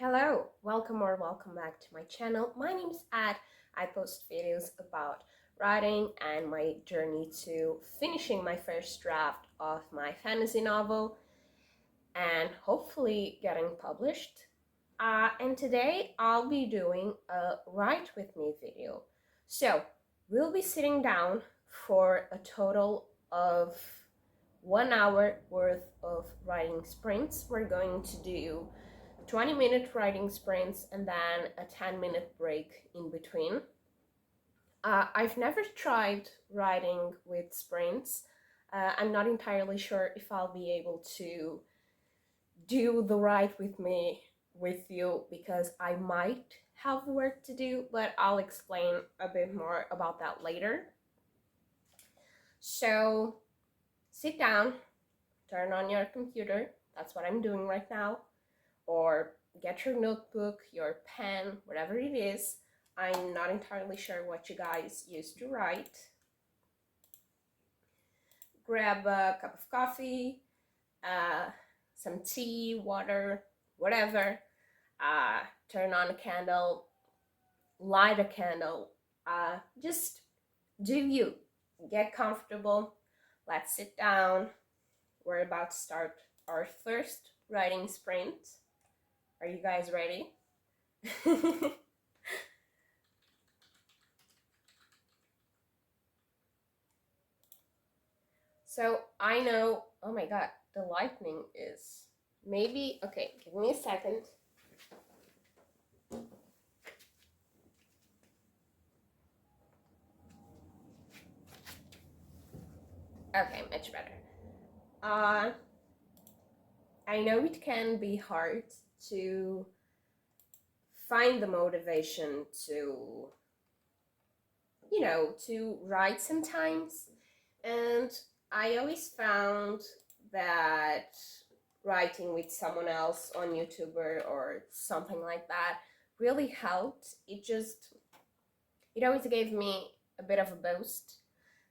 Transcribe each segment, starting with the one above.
Hello, welcome back to my channel. My name is Ad. I post videos about writing and my journey to finishing my first draft of my fantasy novel and hopefully getting published. And today I'll be doing a write with me video. So we'll be sitting down for a total of 1 hour worth of writing sprints. We're going to do 20-minute writing sprints and then a 10-minute break in between. I've never tried writing with sprints. I'm not entirely sure if I'll be able to do the write with me with you because I might have work to do, but I'll explain a bit more about that later. So sit down, turn on your computer, that's what I'm doing right now, or get your notebook, your pen, whatever it is. I'm not entirely sure what you guys use to write. Grab a cup of coffee, some tea, water, whatever. Turn on a candle, light a candle. Just do you. Get comfortable. Let's sit down. We're about to start our first writing sprint. Are you guys ready? So I know, oh my god, the lightning is maybe, okay, give me a second. Okay, much better. I know it can be hard to find the motivation to, to write sometimes. And I always found that writing with someone else on YouTube or something like that really helped. It always gave me a bit of a boost.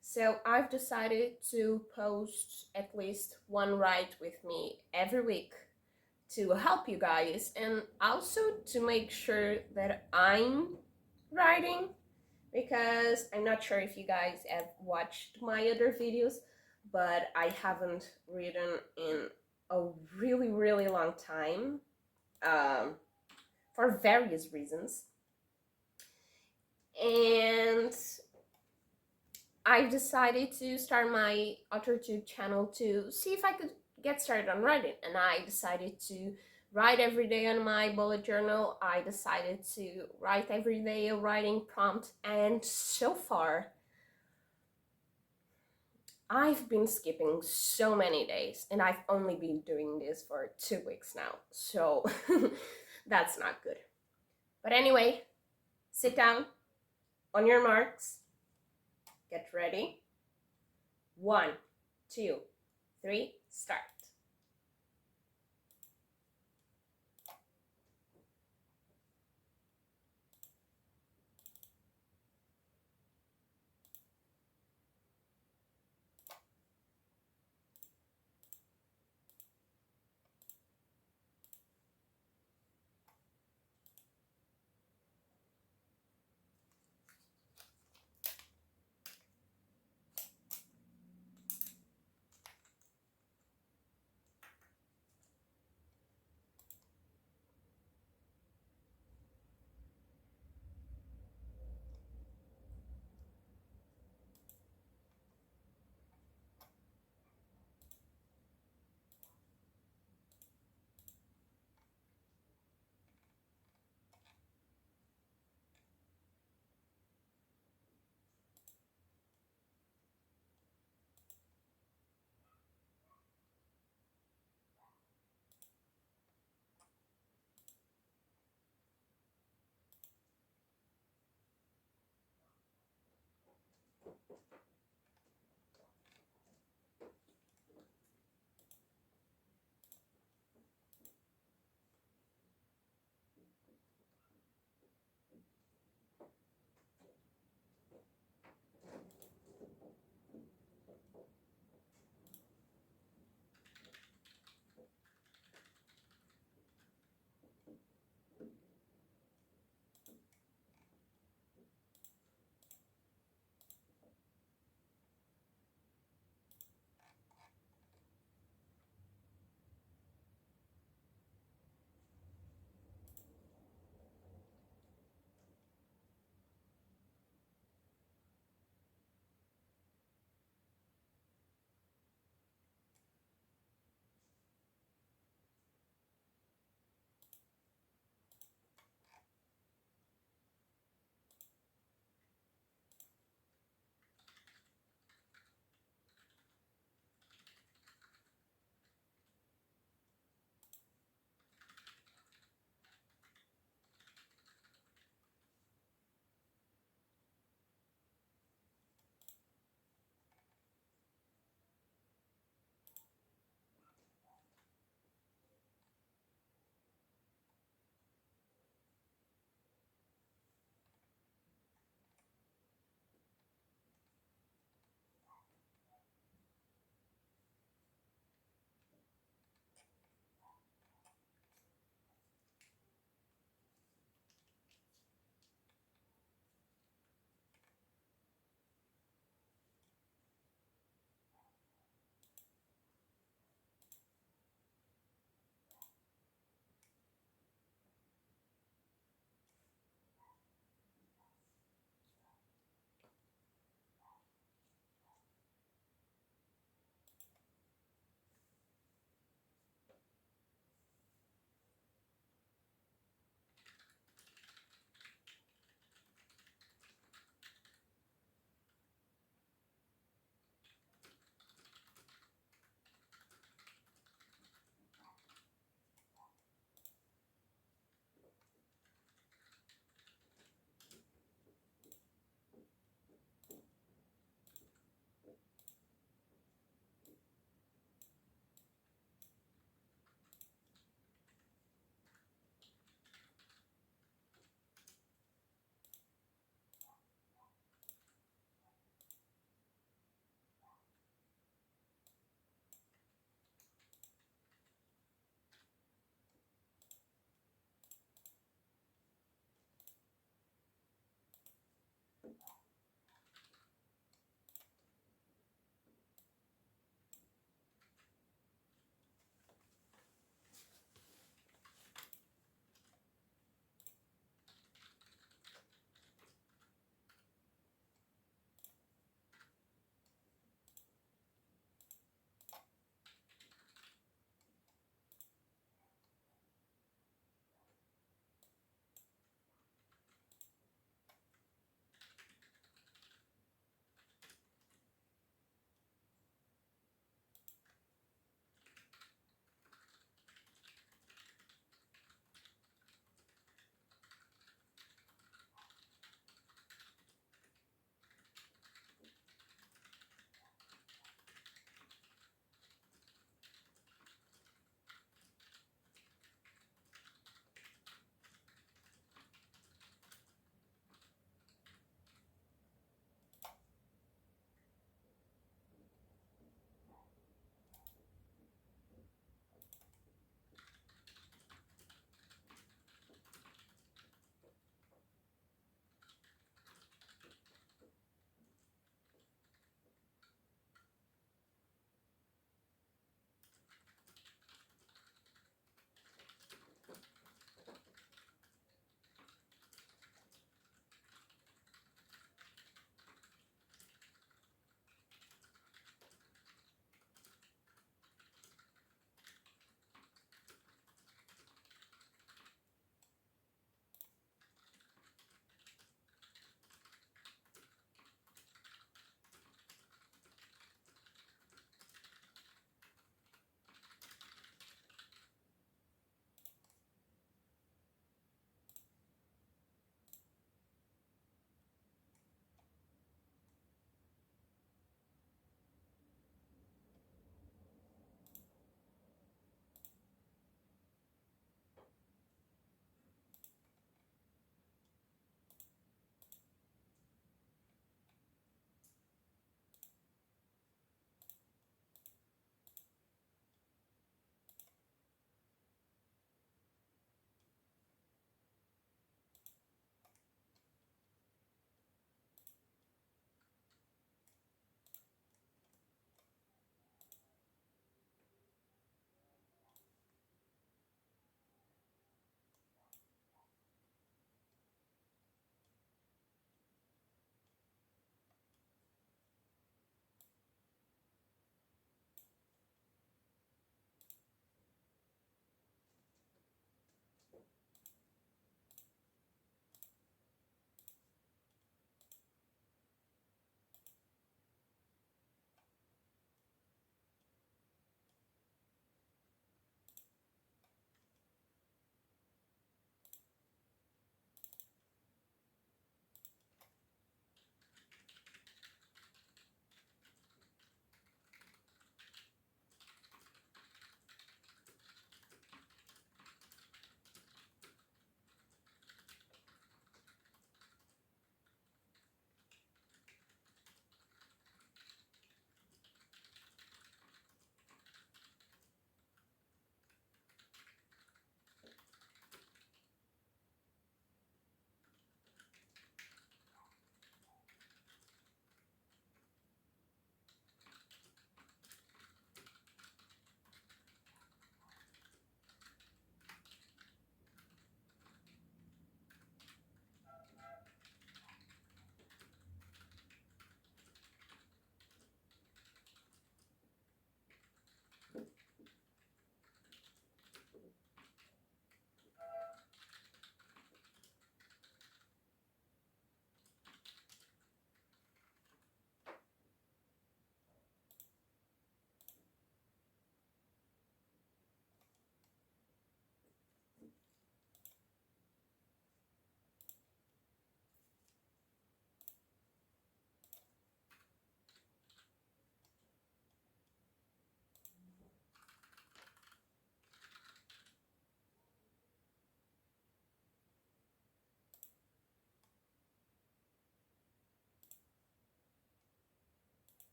So I've decided to post at least one write with me every week to help you guys and also to make sure that I'm writing, because I'm not sure if you guys have watched my other videos, but I haven't written in a really long time, for various reasons. And I've decided to start my AuthorTube channel to see if I could get started on writing, and I decided to write every day on my bullet journal. I decided to write every day a writing prompt, and so far I've been skipping so many days, and I've only been doing this for 2 weeks now, so that's not good. But anyway, sit down, on your marks, get ready. 1, 2, 3, start.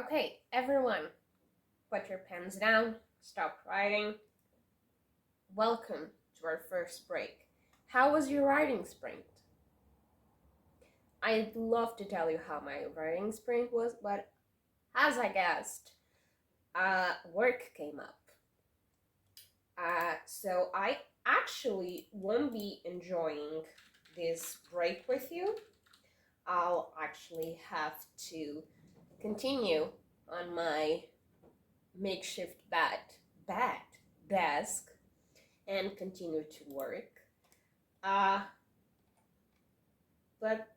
Okay, everyone, put your pens down, stop writing. Welcome to our first break. How was your writing sprint? I'd love to tell you how my writing sprint was, but as I guessed, work came up. So I actually won't be enjoying this break with you. I'll actually have to continue on my makeshift bed desk and continue to work. Uh, but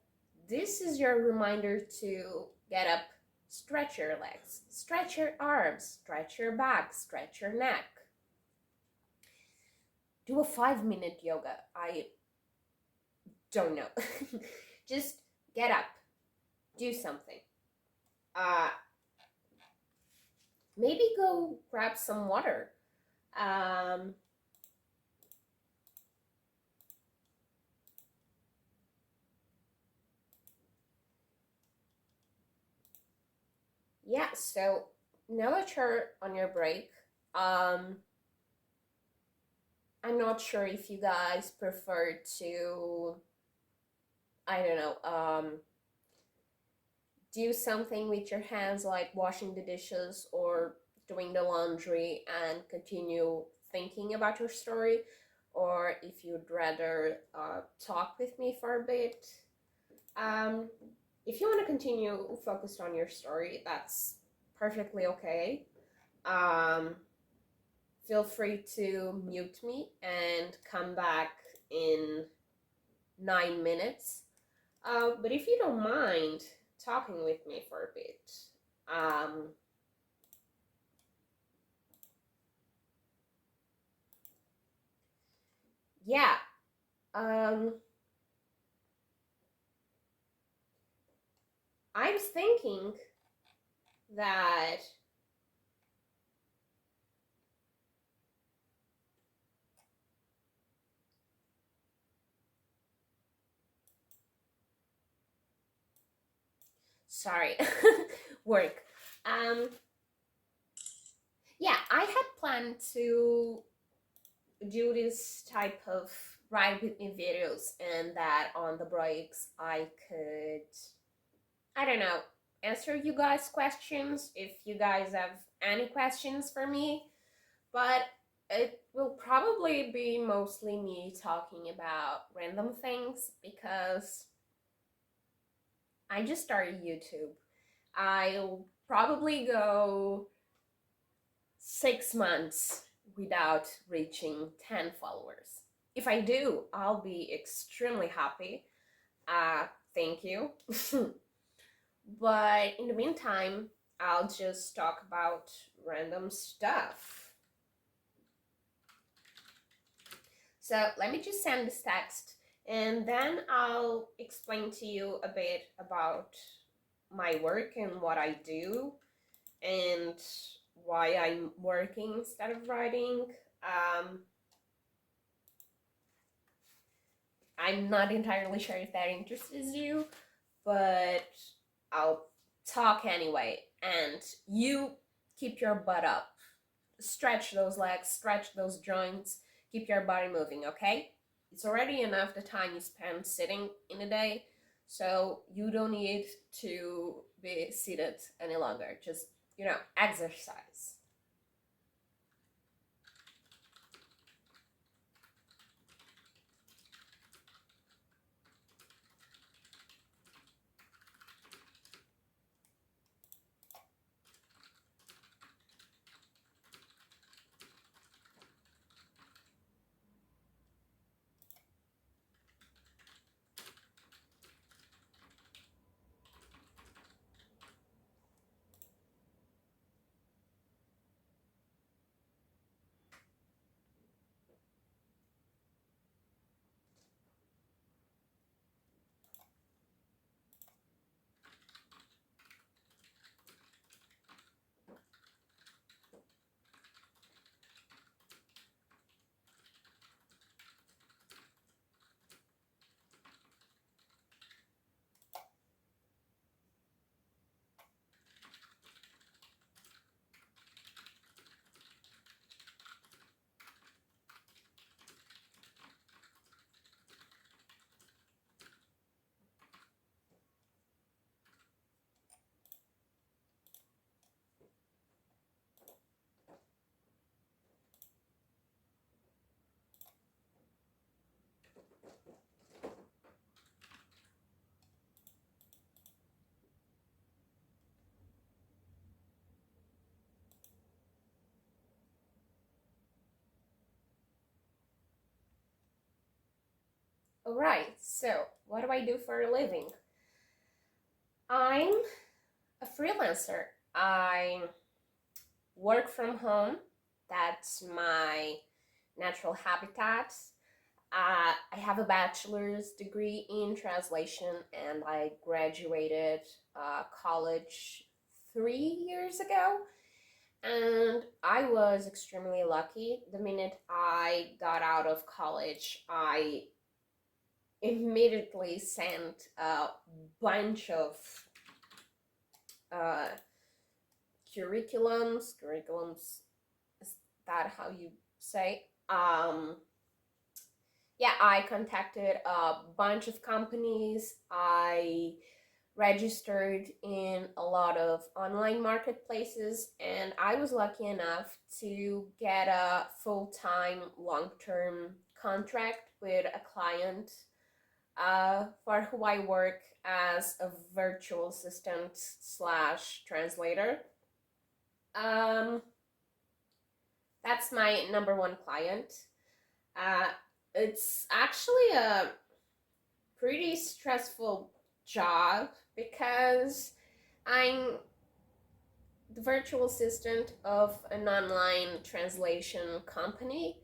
this is your reminder to get up, stretch your legs, stretch your arms, stretch your back, stretch your neck. Do a 5-minute yoga. I don't know. Just get up, do something. Uh, Maybe go grab some water. Um, yeah, so now that you're on your break, um, I'm not sure if you guys prefer to, I don't know, do something with your hands like washing the dishes or doing the laundry and continue thinking about your story, or if you'd rather talk with me for a bit. Um, if you want to continue focused on your story, that's perfectly okay. Um, Feel free to mute me and come back in 9 minutes. But if you don't mind talking with me for a bit, um, yeah, um, I'm thinking that sorry, work. Um, yeah, I had planned to do this type of ride with me videos, and that on the breaks I could, I don't know, answer you guys questions if you guys have any questions for me. But it will probably be mostly me talking about random things because I just started YouTube. I'll probably go 6 months without reaching 10 followers. If I do, I'll be extremely happy. Thank you. But in the meantime, I'll just talk about random stuff. So let me just send this text and then I'll explain to you a bit about my work and what I do and why I'm working instead of writing. I'm not entirely sure if that interests you, but I'll talk anyway. And you keep your butt up. Stretch those legs, stretch those joints, keep your body moving, okay? It's already enough the time you spend sitting in a day, so you don't need to be seated any longer. Just, exercise. Alright, so what do I do for a living? I'm a freelancer. I work from home. That's my natural habitat. I have a bachelor's degree in translation and I graduated college 3 years ago. And I was extremely lucky. The minute I got out of college, I immediately sent a bunch of uh, curriculums, is that how you say? Yeah, I contacted a bunch of companies. I registered in a lot of online marketplaces, and I was lucky enough to get a full-time, long-term contract with a client for who I work as a virtual assistant slash translator. Um, that's my number one client. Uh, it's actually a pretty stressful job because I'm the virtual assistant of an online translation company,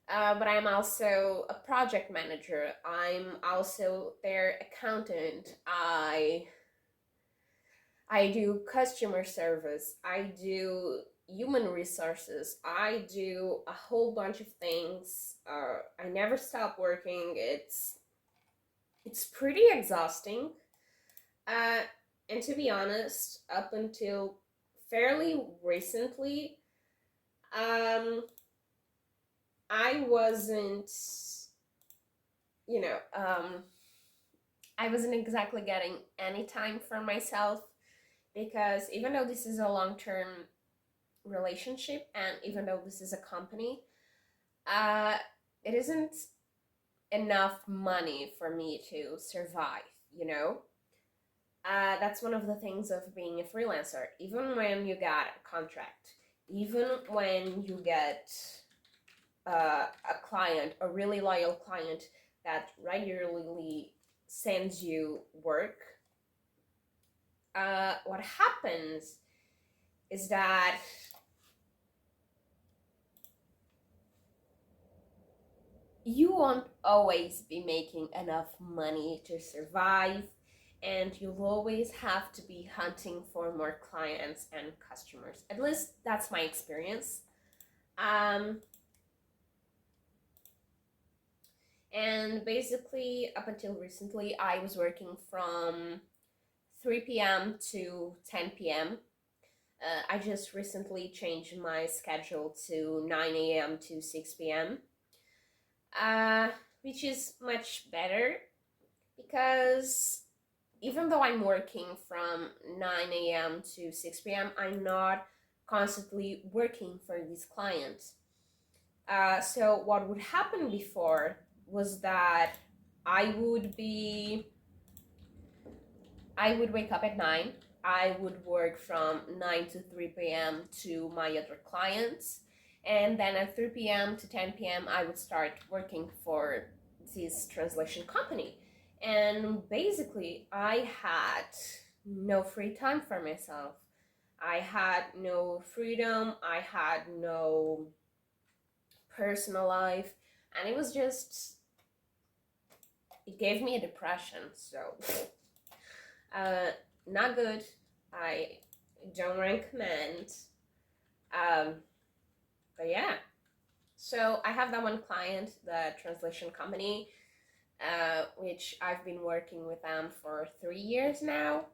but I'm also a project manager. I'm also their accountant. I do customer service. I do human resources. I do a whole bunch of things. I never stop working. It's pretty exhausting. Uh, and to be honest, up until fairly recently, um, I wasn't, you know, I wasn't exactly getting any time for myself because even though this is a long term relationship and even though this is a company, uh, it isn't enough money for me to survive, you know? That's one of the things of being a freelancer. Even when you got a contract, even when you get a client, a really loyal client that regularly sends you work, what happens is that you won't always be making enough money to survive, and you'll always have to be hunting for more clients and customers. At least that's my experience. Um, and basically, up until recently, I was working from 3 p.m. to 10 p.m. I just recently changed my schedule to 9 a.m. to 6 p.m., uh, which is much better because even though I'm working from 9 a.m. to 6 p.m., I'm not constantly working for these clients. So what would happen before was that I would be I would wake up at 9. I would work from 9 to 3 p.m. to my other clients. And then at 3 p.m. to 10 p.m., I would start working for this translation company. And basically, I had no free time for myself. I had no freedom. I had no personal life. And it was just, it gave me a depression. So Uh, not good. I don't recommend. Um, but yeah. So I have that one client, the translation company, which I've been working with them for 3 years now.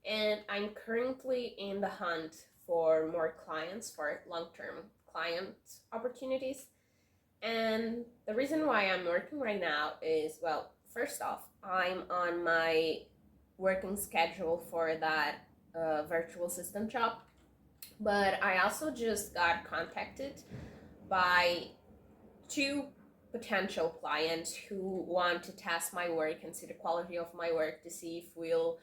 And I'm currently in the hunt for more clients, for long term client opportunities. And the reason why I'm working right now is, well, first off, I'm on my working schedule for that virtual assistant job, but I also just got contacted by two potential clients who want to test my work and see the quality of my work to see if we'll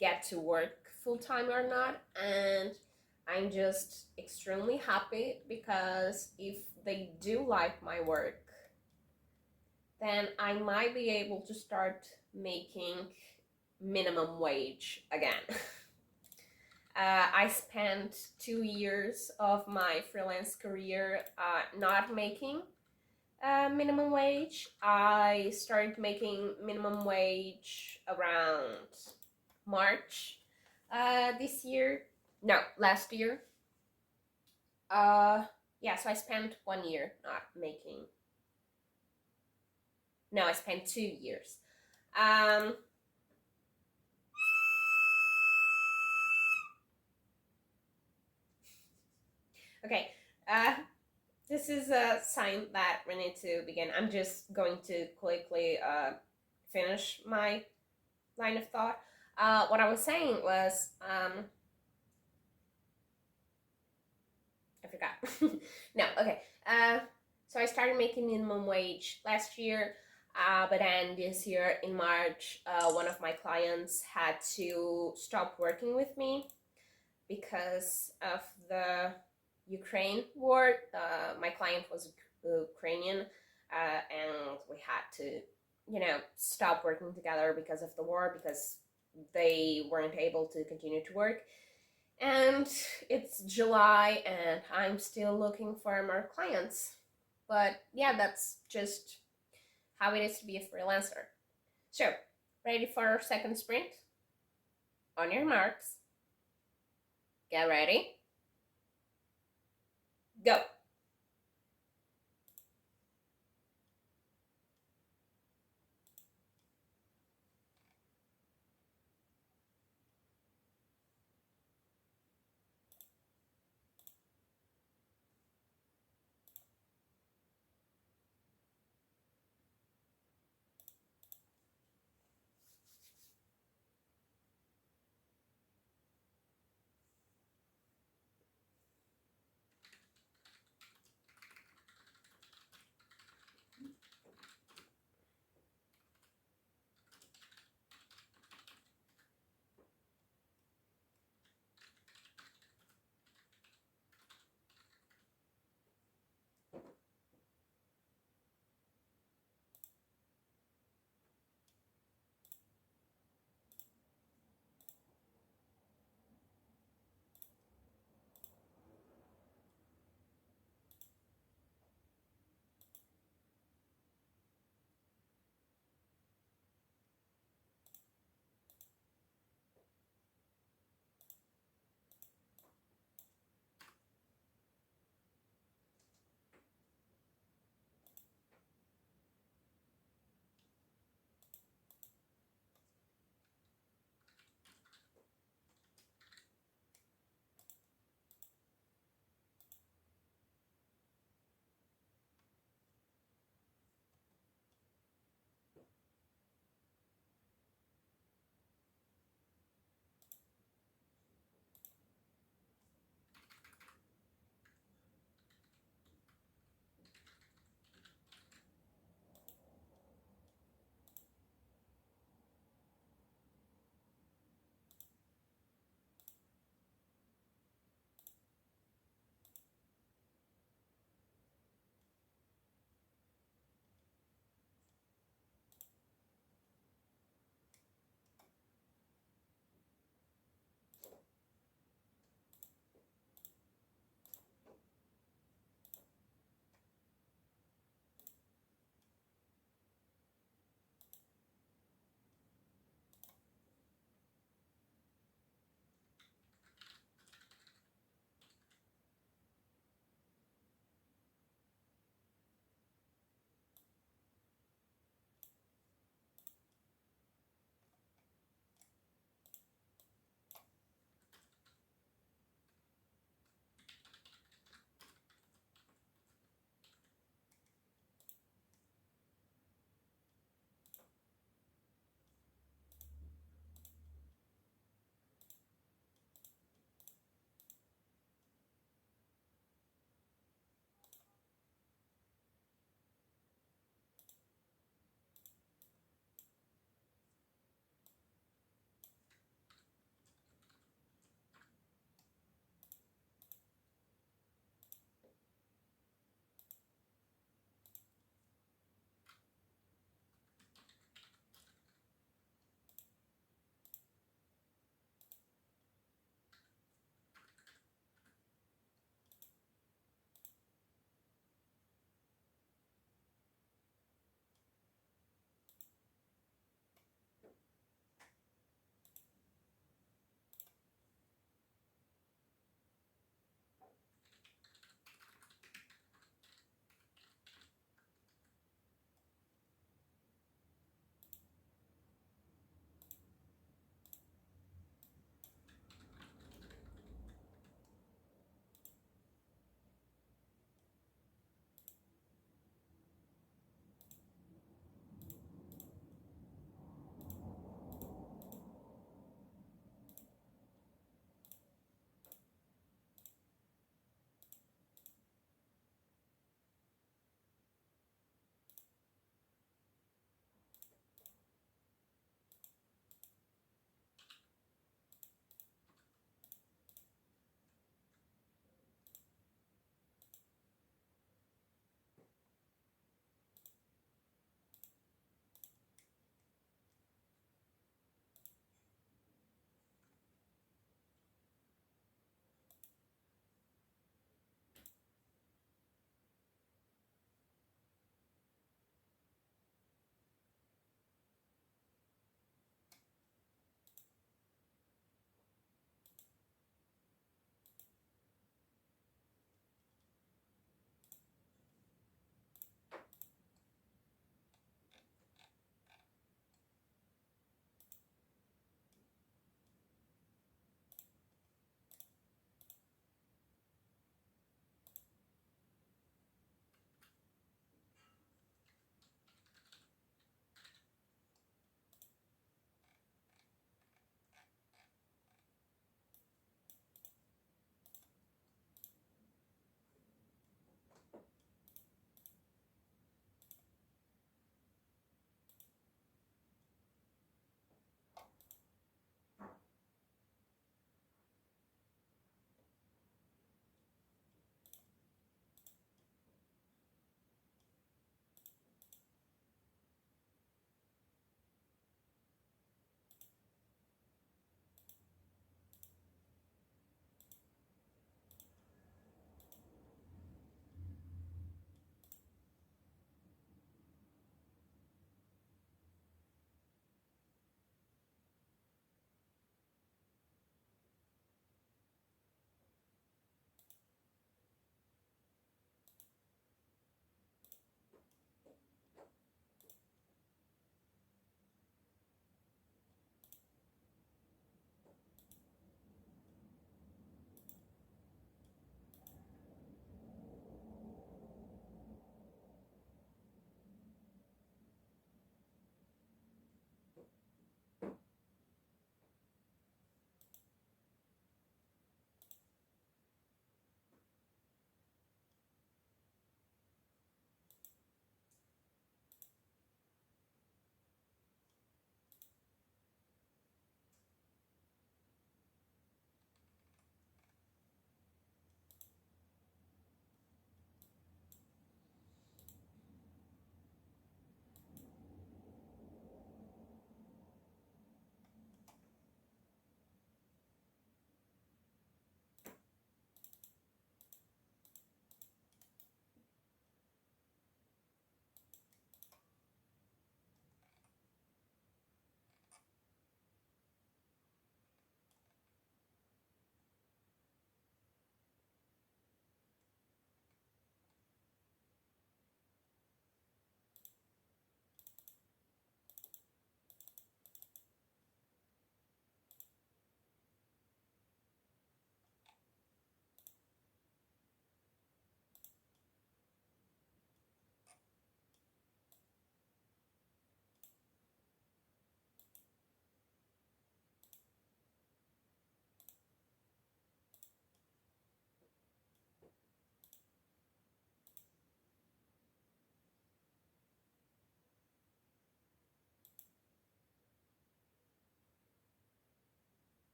get to work full time or not. And I'm just extremely happy because if they do like my work, then I might be able to start making minimum wage again. I spent 2 years of my freelance career not making minimum wage. I started making minimum wage around March this year. No, last year. Yeah, so I spent 1 year not making. No, I spent 2 years. Um, okay. This is a sign that we need to begin. I'm just going to quickly finish my line of thought. What I was saying was, I forgot. No, okay. So I started making minimum wage last year, but then this year in March, one of my clients had to stop working with me because of the Ukraine war. My client was Ukrainian, and we had to, stop working together because of the war, because they weren't able to continue to work. And it's July, and I'm still looking for more clients. But yeah, that's just how it is to be a freelancer. So, ready for our second sprint? On your marks, get ready, go.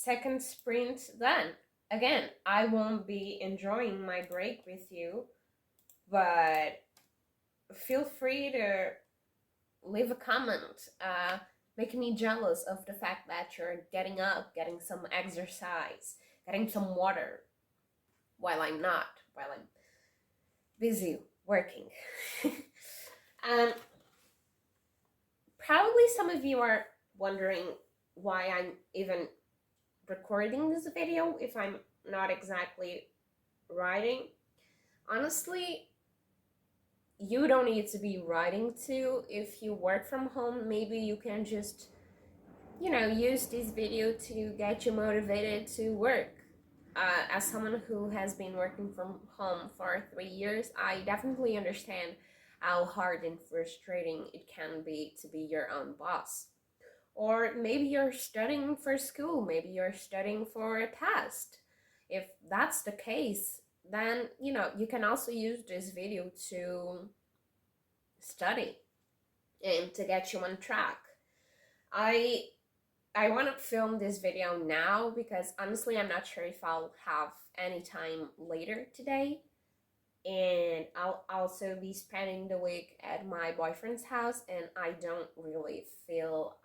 second sprint done. Again, I won't be enjoying my break with you, but feel free to leave a comment, making me jealous of the fact that you're getting up, getting some exercise, getting some water while I'm not, while I'm busy working. And probably some of you are wondering why I'm even recording this video if I'm not exactly writing. Honestly, you don't need to be writing too. If you work from home, maybe you can just, use this video to get you motivated to work. As someone who has been working from home for 3 years, I definitely understand how hard and frustrating it can be to be your own boss. Or maybe you're studying for school, maybe you're studying for a test. If that's the case, then you can also use this video to study and to get you on track. I want to film this video now because honestly I'm not sure if I'll have any time later today, and I'll also be spending the week at my boyfriend's house, and I don't really feel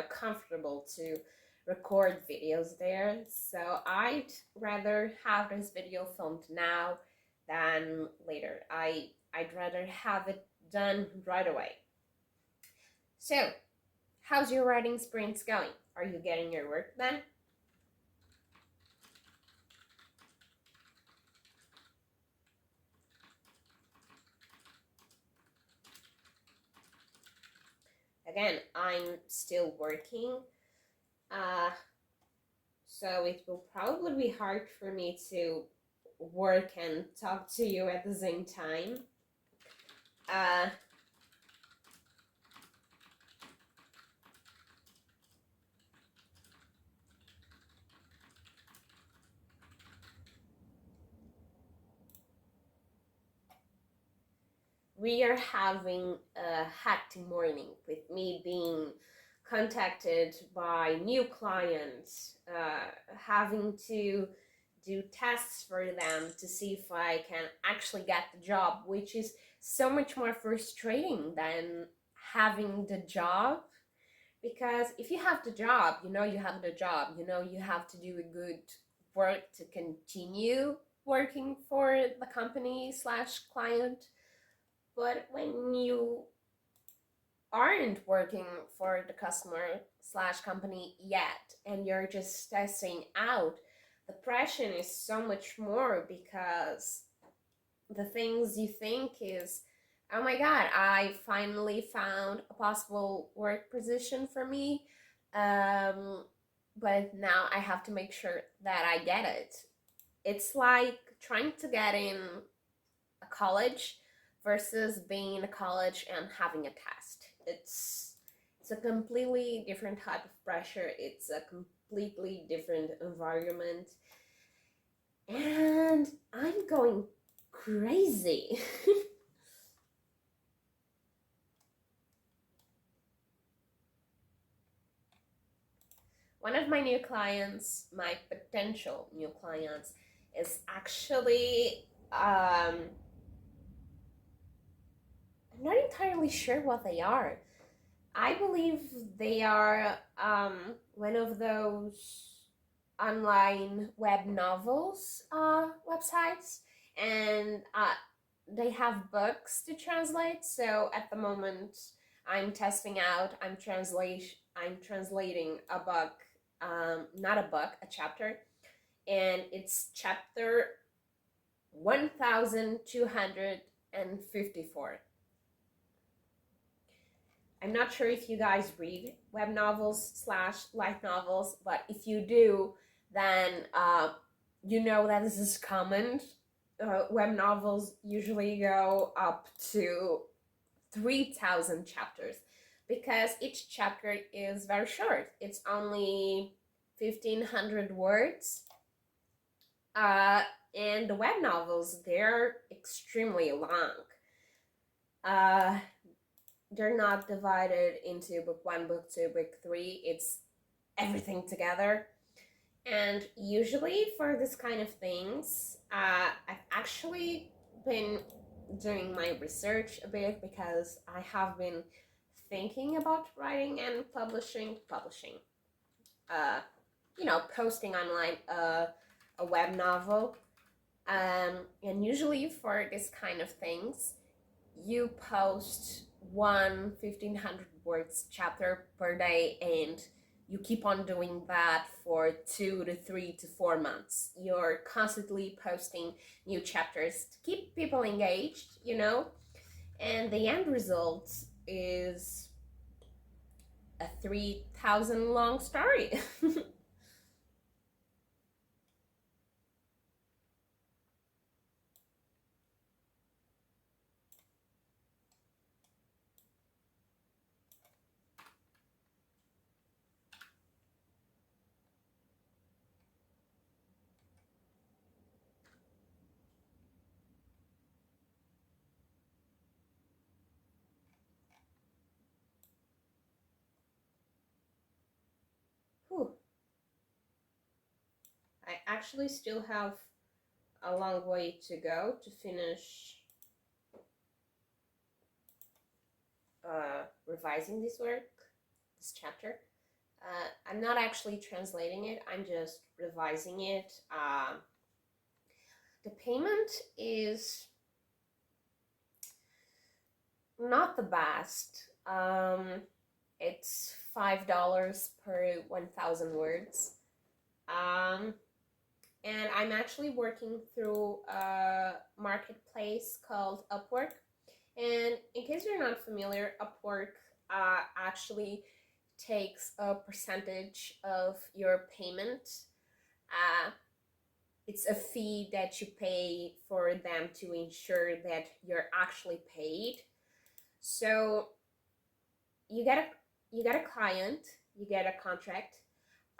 comfortable to record videos there. So I'd rather have this video filmed now than later. I'd rather have it done right away. So, how's your writing sprints going? Are you getting your work done? Again, I'm still working, so it will probably be hard for me to work and talk to you at the same time. We are having a hectic morning with me being contacted by new clients, having to do tests for them to see if I can actually get the job, which is so much more frustrating than having the job. Because if you have the job, you have the job, you have to do a good work to continue working for the company slash client. But when you aren't working for the customer slash company yet and you're just testing out, the pressure is so much more because the things you think is, oh my god, I finally found a possible work position for me, but now I have to make sure that I get it. It's like trying to get in a college versus being in a college and having a test. It's a completely different type of pressure. It's a completely different environment. And I'm going crazy. One of my new clients, my potential new clients, is actually I'm not entirely sure what they are. I believe they are one of those online web novels websites, and they have books to translate. So at the moment, I'm testing out. I'm translating a book, not a book, a chapter, and it's chapter 1254. I'm not sure if you guys read web novels slash light novels, but if you do, then you know that this is common. Web novels usually go up to 3,000 chapters because each chapter is very short. It's only 1,500 words. And the web novels, they're extremely long. They're not divided into book 1, book 2, book 3. It's everything together. And usually for this kind of things, I've actually been doing my research a bit because I have been thinking about writing and publishing, uh, posting online a web novel. And usually for this kind of things, you post one 1,500 words chapter per day, and you keep on doing that for 2 to 3 to 4 months. You're constantly posting new chapters to keep people engaged, and the end result is a 3,000 long story. Whew. I actually still have a long way to go to finish revising this work, this chapter. I'm not actually translating it, I'm just revising it. The payment is not the best. It's $5 per 1,000 words. Um, and I'm actually working through a marketplace called Upwork. And in case you're not familiar, Upwork actually takes a percentage of your payment. Uh, it's a fee that you pay for them to ensure that you're actually paid. So you get a client, you get a contract,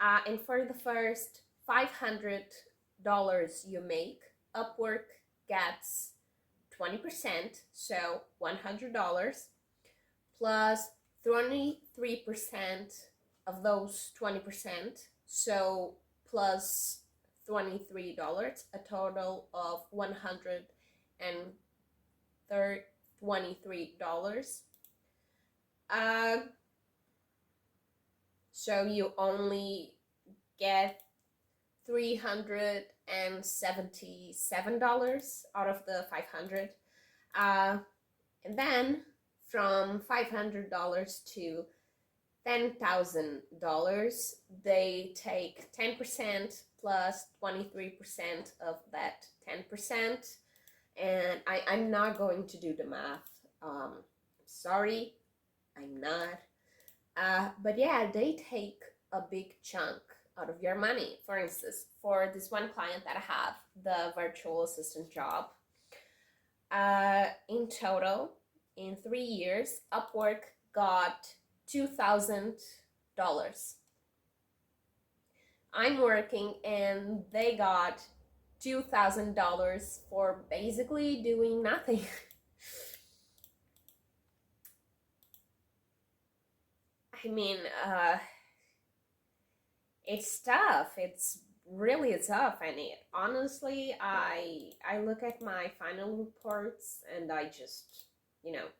and for the first $500 you make, Upwork gets 20%, so $100, plus 23% of those 20%, so plus $23, a total of $123. Uh, so you only get $377 out of the 500. And then from $500 to $10,000, they take 10% plus 23% of that 10%. And I'm not going to do the math. Sorry, I'm not. But yeah, they take a big chunk out of your money. For instance, for this one client that I have, the virtual assistant job, in total, in 3 years, Upwork got $2,000. I'm working and they got $2,000 for basically doing nothing. I mean, it's tough. It's really tough, and honestly, I look at my final reports and I just, I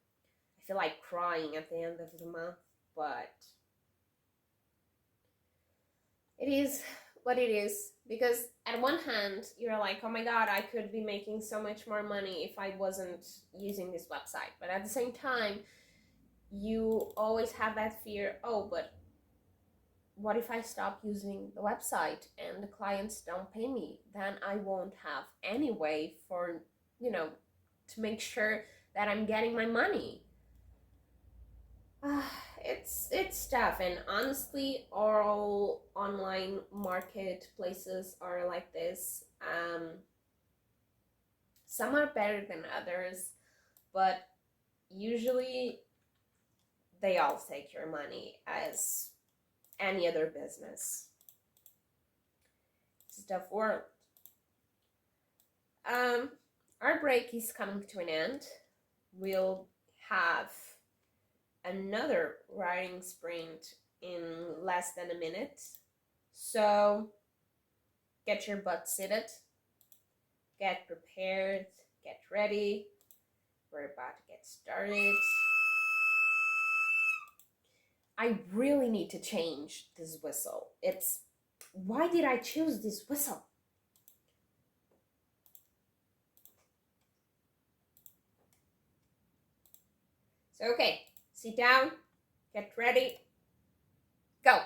feel like crying at the end of the month, but it is what it is. Because at one hand, you're like, oh my god, I could be making so much more money if I wasn't using this website. But at the same time, you always have that fear, oh, but what if I stop using the website and the clients don't pay me? Then I won't have any way for, to make sure that I'm getting my money. It's tough, and honestly, all online marketplaces are like this. Some are better than others, but usually they all take your money as any other business. It's a tough world. Our break is coming to an end. We'll have another writing sprint in less than a minute. So get your butt seated, get prepared, get ready. We're about to get started. I really need to change this whistle. Why did I choose this whistle? So, okay, sit down, get ready, go.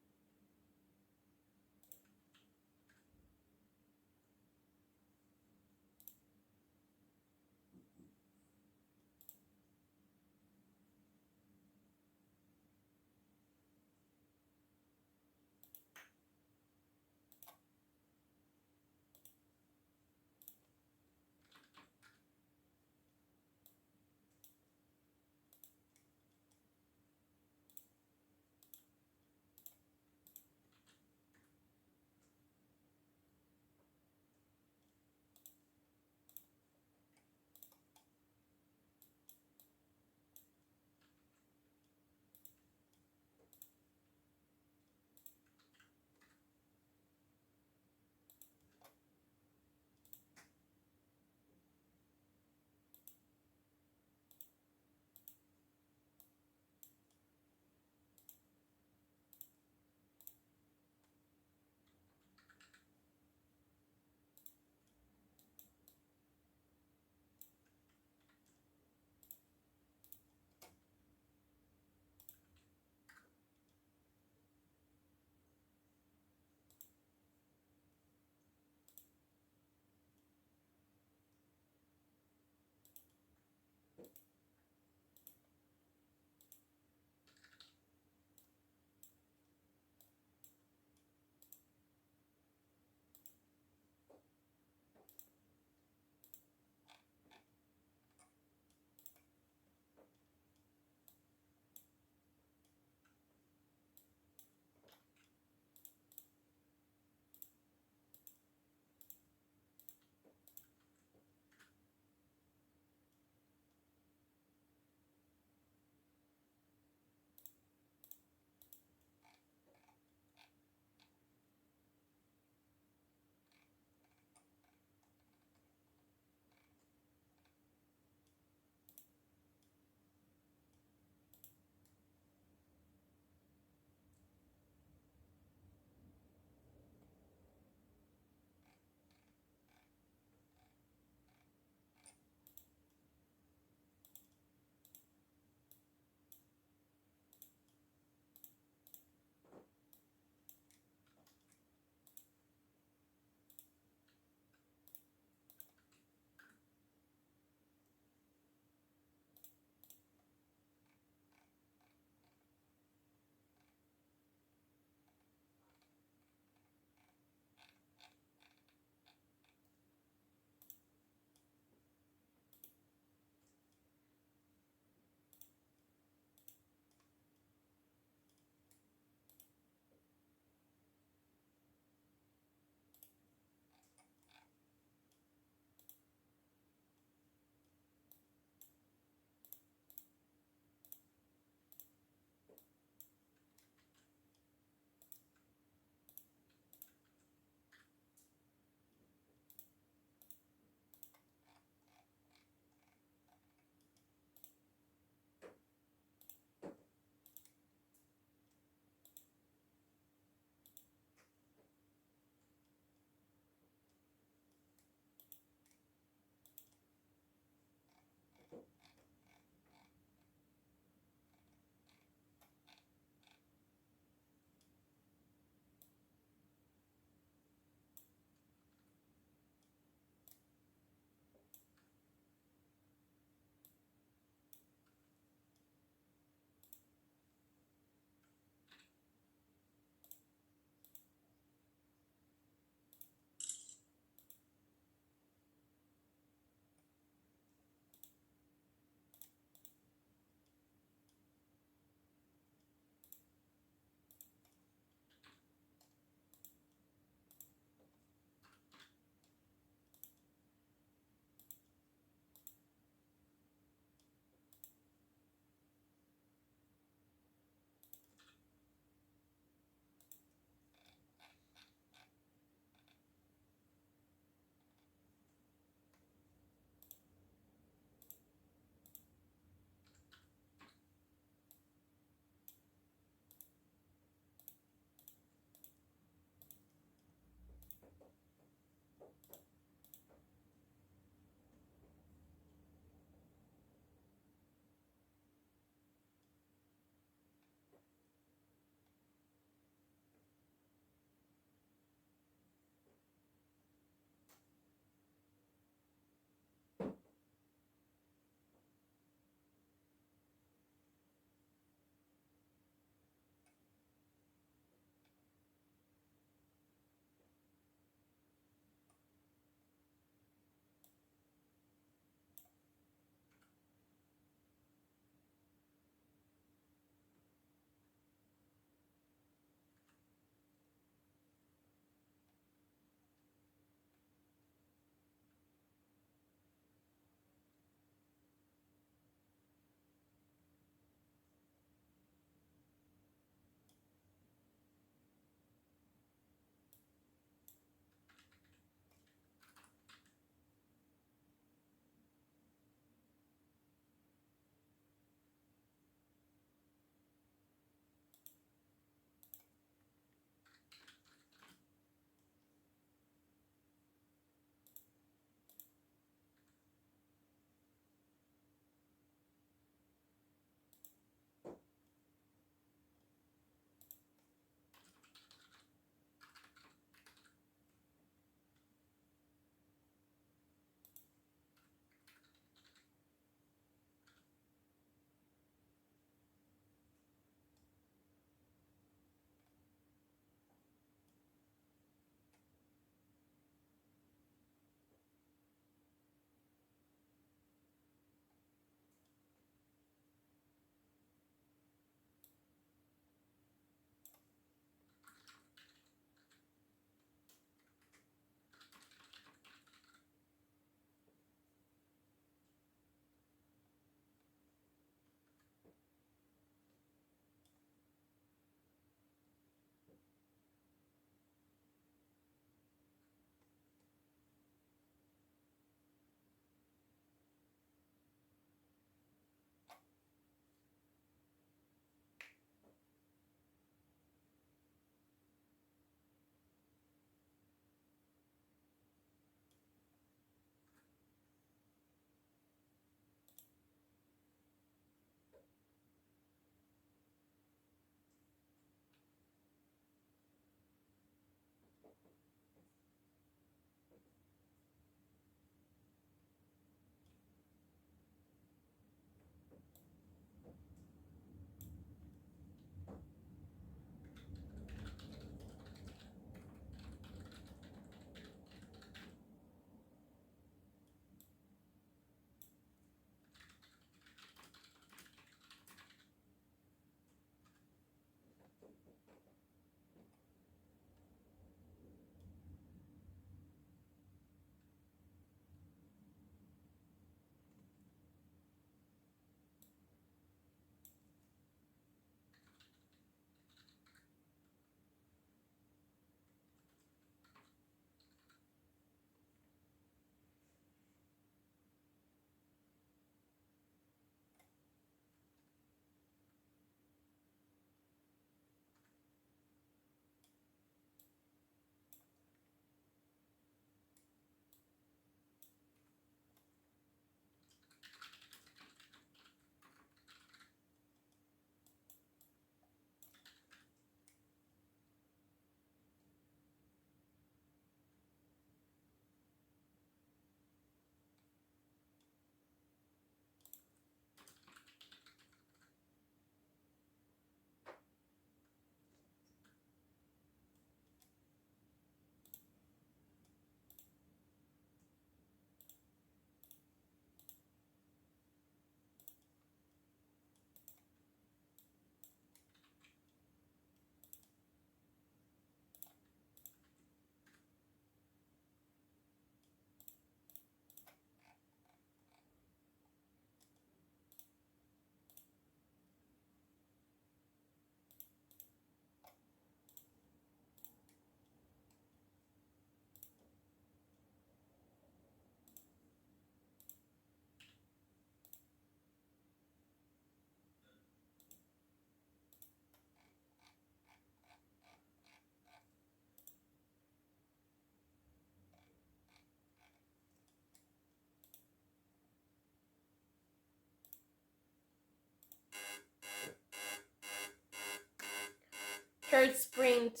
Third sprint.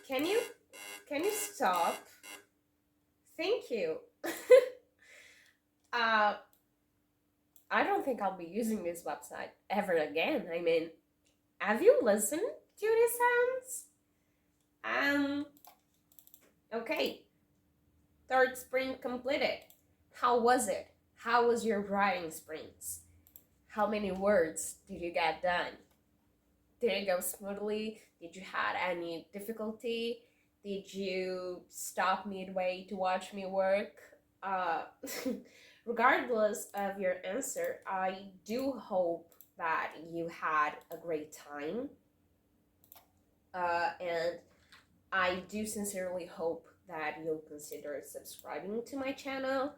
Can you stop? Thank you. I don't think I'll be using this website ever again. I mean, have you listened to these sounds? Okay. Third sprint completed. How was it? How was your writing sprints? How many words did you get done? Did it go smoothly? Did you have any difficulty? Did you stop midway to watch me work? Uh, Regardless of your answer, I do hope that you had a great time. And I do sincerely hope that you'll consider subscribing to my channel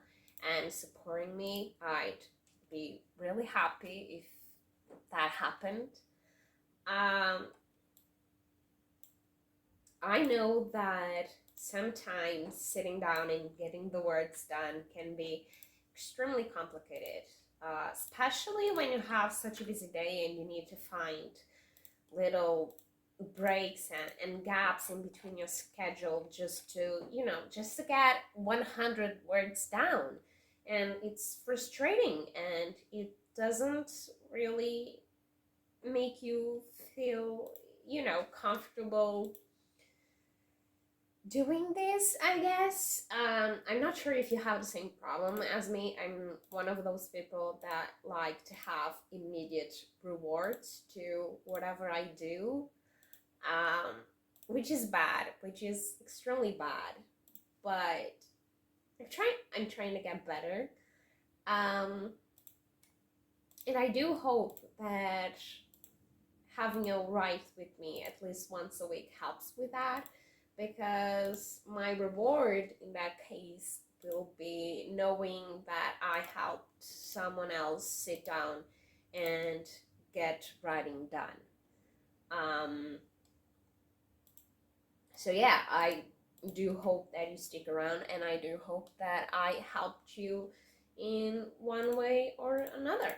and supporting me. I'd be really happy if that happened. I know that sometimes sitting down and getting the words done can be extremely complicated, especially when you have such a busy day and you need to find little breaks and gaps in between your schedule just to get 100 words down. And it's frustrating, and it doesn't really make you feel comfortable doing this, I guess. I'm not sure if you have the same problem as me. I'm one of those people that like to have immediate rewards to whatever I do, which is bad, which is extremely bad. But I'm trying to get better. And I do hope that having a write with me at least once a week helps with that, because my reward in that case will be knowing that I helped someone else sit down and get writing done. So yeah, I do hope that you stick around, and I do hope that I helped you in one way or another.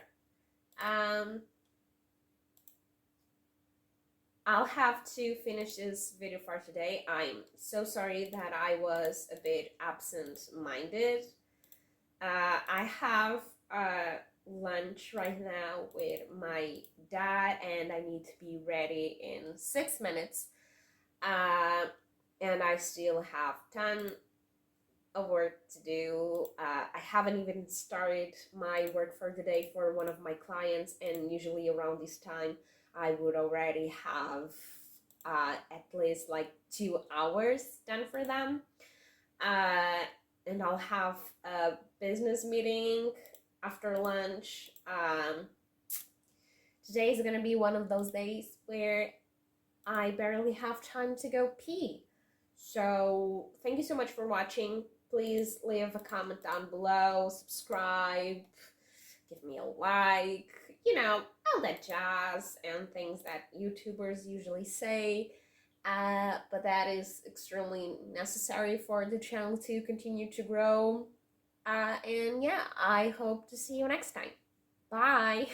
I'll have to finish this video for today. I'm so sorry that I was a bit absent-minded. I have lunch right now with my dad, and I need to be ready in 6 minutes. And I still have ton of work to do. I haven't even started my work for the day for one of my clients, and usually around this time I would already have at least like 2 hours done for them. And I'll have a business meeting after lunch. Today is gonna be one of those days where I barely have time to go pee. So thank you so much for watching. Please leave a comment down below, subscribe, give me a like, all that jazz and things that YouTubers usually say. But that is extremely necessary for the channel to continue to grow. And yeah, I hope to see you next time. Bye!